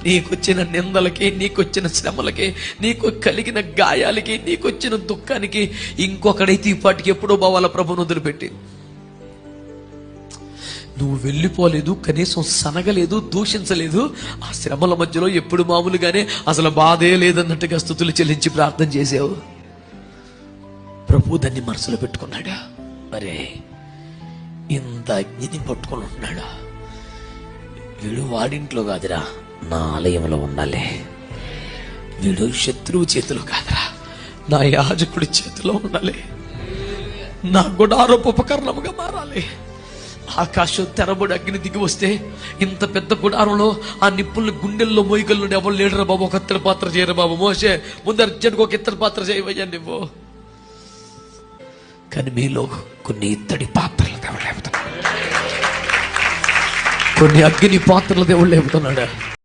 నీకొచ్చిన నిందలకి, నీకొచ్చిన శ్రమలకి, నీకు కలిగిన గాయాలకి, నీకొచ్చిన దుఃఖానికి ఇంకొకడైతే ఈ పాటికి ఎప్పుడో పోవాల ప్రభుని వదిలిపెట్టి. నువ్వు వెళ్ళిపోలేదు, కనీసం సనగలేదు, దూషించలేదు. ఆ శ్రమల మధ్యలో ఎప్పుడు మామూలుగానే అసలు బాధే లేదన్నట్టుగా స్తుతులు చెల్లించి ప్రార్థన చేసావు. ప్రభు దాన్ని మనసులో పెట్టుకున్నాడా? అరే, ఇంత అగ్నిని పట్టుకొని ఉంటున్నాడా, వీడు వాడింట్లో కాదురా, నా ఆలయంలో ఉండాలి. వీడు శత్రువు చేతిలో కాదురా, నా యాజకుడి చేతిలో ఉండాలి. నా గుడారపు ఉపకరణముగా మారాలి. ఆకాశం తెరబడి అగ్ని దిగి వస్తే ఇంత పెద్ద గుడారంలో ఆ నిప్పుల్ని గుండెల్లో మోయగలను ఎవరు లేడరా బాబు. ఒక ఇత్తడి పాత్ర చేయరు బాబు. మోసే ముందు అర్జెంట్గా ఒక ఇత్తడి పాత్ర చేయవయ్యా నువ్వు. కానీ మీలో కొన్ని ఇత్తడి పాత్రలు దేవుడు లేపుతున్నాడు, కొన్ని అగ్ని పాత్రలు దేవుడు లేపుతున్నాడు.